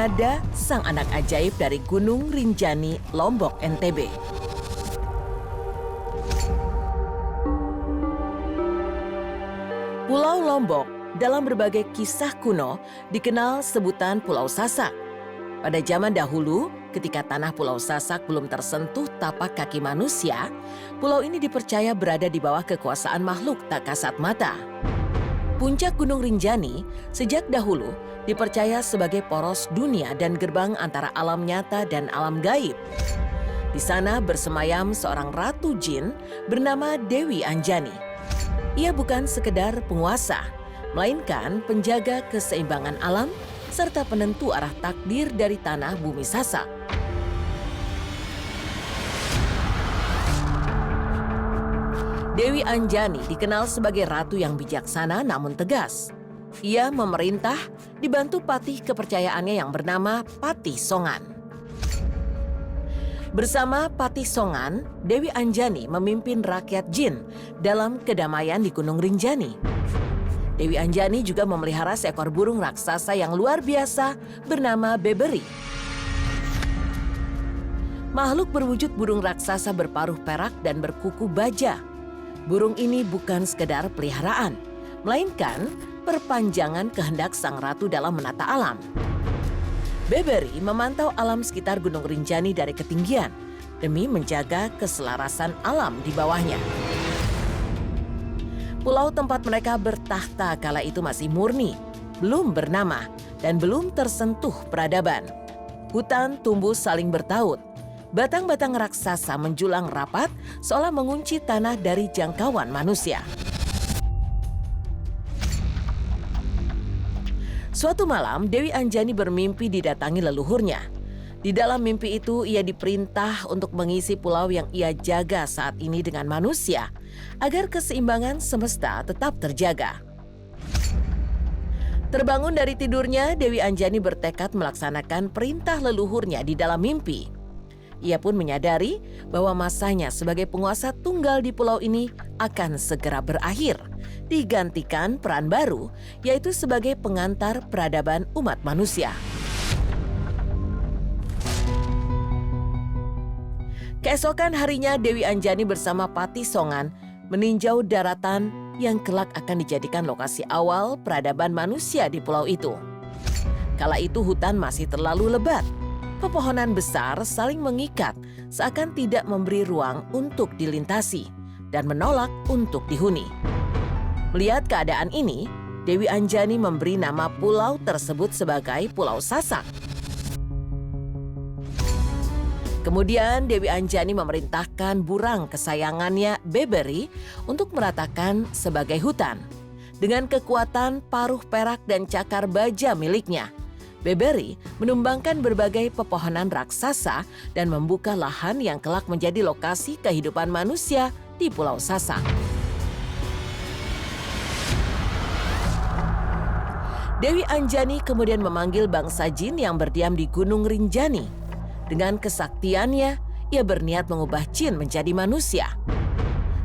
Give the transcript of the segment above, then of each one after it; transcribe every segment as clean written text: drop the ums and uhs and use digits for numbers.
Nada, sang anak ajaib dari Gunung Rinjani, Lombok, NTB. Pulau Lombok dalam berbagai kisah kuno dikenal sebutan Pulau Sasak. Pada zaman dahulu, ketika tanah Pulau Sasak belum tersentuh tapak kaki manusia, pulau ini dipercaya berada di bawah kekuasaan makhluk tak kasat mata. Puncak Gunung Rinjani sejak dahulu dipercaya sebagai poros dunia dan gerbang antara alam nyata dan alam gaib. Di sana bersemayam seorang ratu jin bernama Dewi Anjani. Ia bukan sekedar penguasa, melainkan penjaga keseimbangan alam serta penentu arah takdir dari tanah bumi Sasak. Dewi Anjani dikenal sebagai ratu yang bijaksana namun tegas. Ia memerintah dibantu patih kepercayaannya yang bernama Patih Songan. Bersama Patih Songan, Dewi Anjani memimpin rakyat jin dalam kedamaian di Gunung Rinjani. Dewi Anjani juga memelihara seekor burung raksasa yang luar biasa bernama Beberi. Makhluk berwujud burung raksasa berparuh perak dan berkuku baja. Burung ini bukan sekedar peliharaan, melainkan perpanjangan kehendak sang ratu dalam menata alam. Beberi memantau alam sekitar Gunung Rinjani dari ketinggian demi menjaga keselarasan alam di bawahnya. Pulau tempat mereka bertahta kala itu masih murni, belum bernama, dan belum tersentuh peradaban. Hutan tumbuh saling bertaut. Batang-batang raksasa menjulang rapat seolah mengunci tanah dari jangkauan manusia. Suatu malam, Dewi Anjani bermimpi didatangi leluhurnya. Di dalam mimpi itu, ia diperintah untuk mengisi pulau yang ia jaga saat ini dengan manusia, agar keseimbangan semesta tetap terjaga. Terbangun dari tidurnya, Dewi Anjani bertekad melaksanakan perintah leluhurnya di dalam mimpi. Ia pun menyadari bahwa masanya sebagai penguasa tunggal di pulau ini akan segera berakhir, digantikan peran baru, yaitu sebagai pengantar peradaban umat manusia. Keesokan harinya, Dewi Anjani bersama Patih Songan meninjau daratan yang kelak akan dijadikan lokasi awal peradaban manusia di pulau itu. Kala itu hutan masih terlalu lebat. Pepohonan besar saling mengikat seakan tidak memberi ruang untuk dilintasi dan menolak untuk dihuni. Melihat keadaan ini, Dewi Anjani memberi nama pulau tersebut sebagai Pulau Sasak. Kemudian Dewi Anjani memerintahkan burang kesayangannya Beberi untuk meratakan sebagai hutan. Dengan kekuatan paruh perak dan cakar baja miliknya, Beberi menumbangkan berbagai pepohonan raksasa dan membuka lahan yang kelak menjadi lokasi kehidupan manusia di Pulau Sasak. Dewi Anjani kemudian memanggil bangsa jin yang berdiam di Gunung Rinjani. Dengan kesaktiannya, ia berniat mengubah jin menjadi manusia.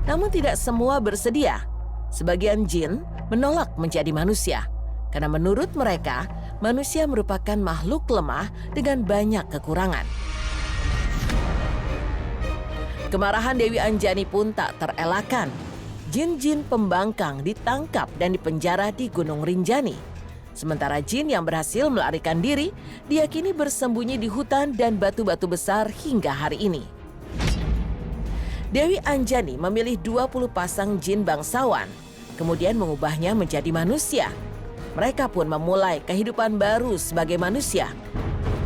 Namun tidak semua bersedia. Sebagian jin menolak menjadi manusia, karena menurut mereka, manusia merupakan makhluk lemah dengan banyak kekurangan. Kemarahan Dewi Anjani pun tak terelakkan. Jin-jin pembangkang ditangkap dan dipenjara di Gunung Rinjani. Sementara jin yang berhasil melarikan diri diyakini bersembunyi di hutan dan batu-batu besar hingga hari ini. Dewi Anjani memilih 20 pasang jin bangsawan, kemudian mengubahnya menjadi manusia. Mereka pun memulai kehidupan baru sebagai manusia.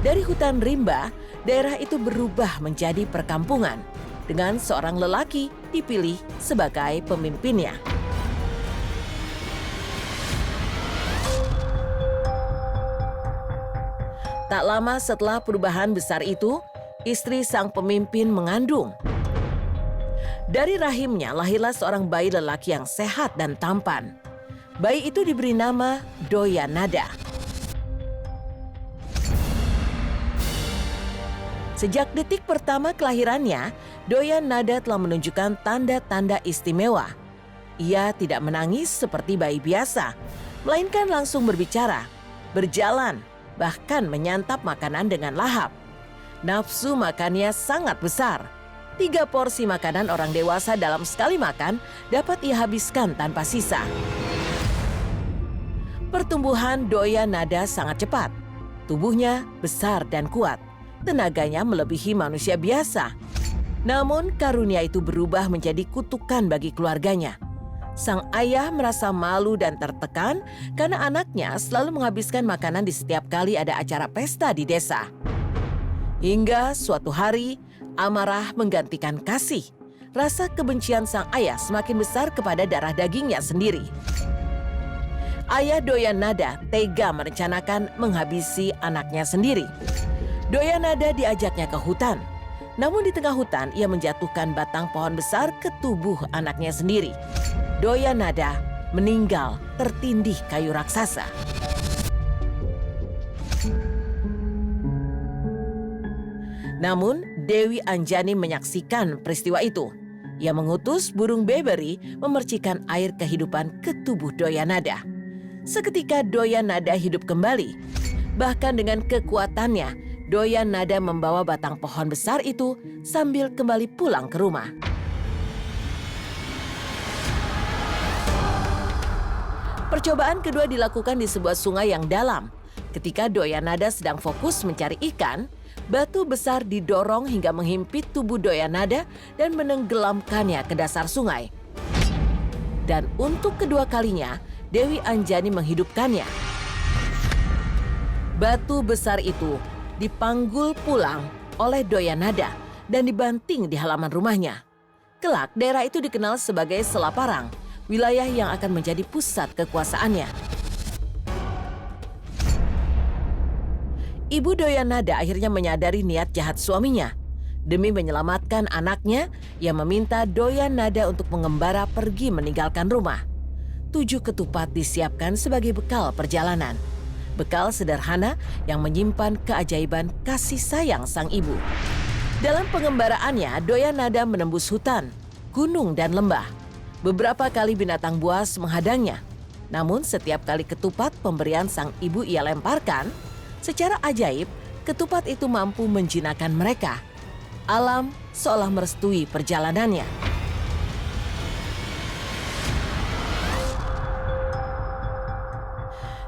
Dari hutan rimba, daerah itu berubah menjadi perkampungan, dengan seorang lelaki dipilih sebagai pemimpinnya. Tak lama setelah perubahan besar itu, istri sang pemimpin mengandung. Dari rahimnya lahirlah seorang bayi lelaki yang sehat dan tampan. Bayi itu diberi nama Doya Nada. Sejak detik pertama kelahirannya, Doya Nada telah menunjukkan tanda-tanda istimewa. Ia tidak menangis seperti bayi biasa, melainkan langsung berbicara, berjalan, bahkan menyantap makanan dengan lahap. Nafsu makannya sangat besar. 3 porsi makanan orang dewasa dalam sekali makan dapat ia habiskan tanpa sisa. Pertumbuhan Doyan Nada sangat cepat. Tubuhnya besar dan kuat. Tenaganya melebihi manusia biasa. Namun karunia itu berubah menjadi kutukan bagi keluarganya. Sang ayah merasa malu dan tertekan karena anaknya selalu menghabiskan makanan di setiap kali ada acara pesta di desa. Hingga suatu hari, amarah menggantikan kasih. Rasa kebencian sang ayah semakin besar kepada darah dagingnya sendiri. Ayah Doyan Nada tega merencanakan menghabisi anaknya sendiri. Doyan Nada diajaknya ke hutan. Namun di tengah hutan ia menjatuhkan batang pohon besar ke tubuh anaknya sendiri. Doyan Nada meninggal tertindih kayu raksasa. Namun Dewi Anjani menyaksikan peristiwa itu. Ia mengutus burung beberi memercikan air kehidupan ke tubuh Doyan Nada. Seketika Doyan Nada hidup kembali. Bahkan dengan kekuatannya, Doyan Nada membawa batang pohon besar itu sambil kembali pulang ke rumah. Percobaan kedua dilakukan di sebuah sungai yang dalam. Ketika Doyan Nada sedang fokus mencari ikan, batu besar didorong hingga menghimpit tubuh Doyan Nada dan menenggelamkannya ke dasar sungai. Dan untuk kedua kalinya, Dewi Anjani menghidupkannya. Batu besar itu dipanggul pulang oleh Doyan Nada dan dibanting di halaman rumahnya. Kelak, daerah itu dikenal sebagai Selaparang, wilayah yang akan menjadi pusat kekuasaannya. Ibu Doyan Nada akhirnya menyadari niat jahat suaminya. Demi menyelamatkan anaknya, ia meminta Doyan Nada untuk mengembara pergi meninggalkan rumah. 7 ketupat disiapkan sebagai bekal perjalanan. Bekal sederhana yang menyimpan keajaiban kasih sayang sang ibu. Dalam pengembaraannya, Doyan Nada menembus hutan, gunung, dan lembah. Beberapa kali binatang buas menghadangnya. Namun setiap kali ketupat pemberian sang ibu ia lemparkan, secara ajaib ketupat itu mampu menjinakkan mereka. Alam seolah merestui perjalanannya.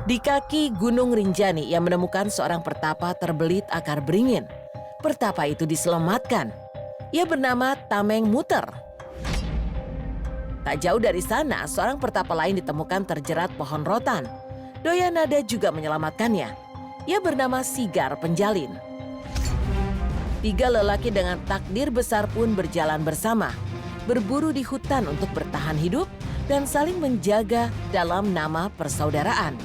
Di kaki Gunung Rinjani ia menemukan seorang pertapa terbelit akar beringin. Pertapa itu diselamatkan. Ia bernama Tameng Muter. Tak jauh dari sana, seorang pertapa lain ditemukan terjerat pohon rotan. Doyan Nada juga menyelamatkannya. Ia bernama Sigar Penjalin. 3 lelaki dengan takdir besar pun berjalan bersama, berburu di hutan untuk bertahan hidup dan saling menjaga dalam nama persaudaraan.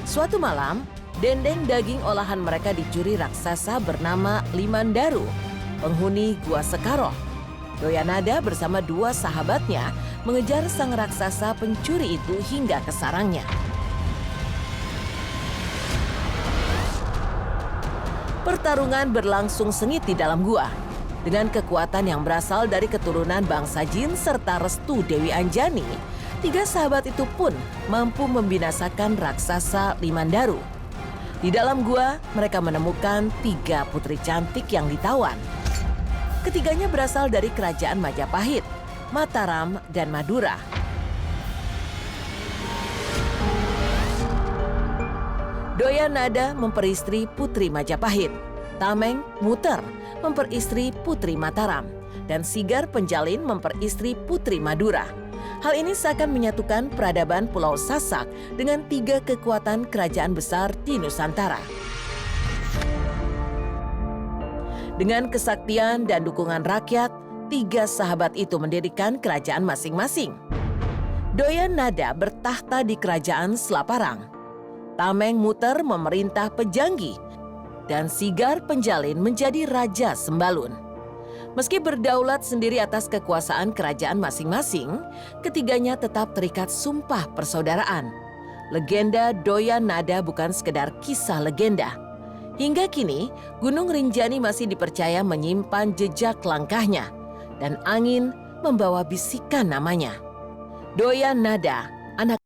Suatu malam, dendeng daging olahan mereka dicuri raksasa bernama Limandaru, penghuni Gua Sekaroh. Doyan Nada bersama 2 sahabatnya mengejar sang raksasa pencuri itu hingga ke sarangnya. Pertarungan berlangsung sengit di dalam gua. Dengan kekuatan yang berasal dari keturunan bangsa jin serta restu Dewi Anjani, 3 sahabat itu pun mampu membinasakan raksasa Limandaru. Di dalam gua, mereka menemukan 3 putri cantik yang ditawan. Ketiganya berasal dari kerajaan Majapahit, Mataram, dan Madura. Doyan Nada memperistri Putri Majapahit, Tameng Muter memperistri Putri Mataram, dan Sigar Penjalin memperistri Putri Madura. Hal ini seakan menyatukan peradaban Pulau Sasak dengan 3 kekuatan kerajaan besar di Nusantara. Dengan kesaktian dan dukungan rakyat, 3 sahabat itu mendirikan kerajaan masing-masing. Doyan Nada bertahta di kerajaan Selaparang. Tameng Muter memerintah Pejanggi, dan Sigar Penjalin menjadi Raja Sembalun. Meski berdaulat sendiri atas kekuasaan kerajaan masing-masing, ketiganya tetap terikat sumpah persaudaraan. Legenda Doyan Nada bukan sekedar kisah legenda. Hingga kini, Gunung Rinjani masih dipercaya menyimpan jejak langkahnya, dan angin membawa bisikan namanya. Doyan Nada, anak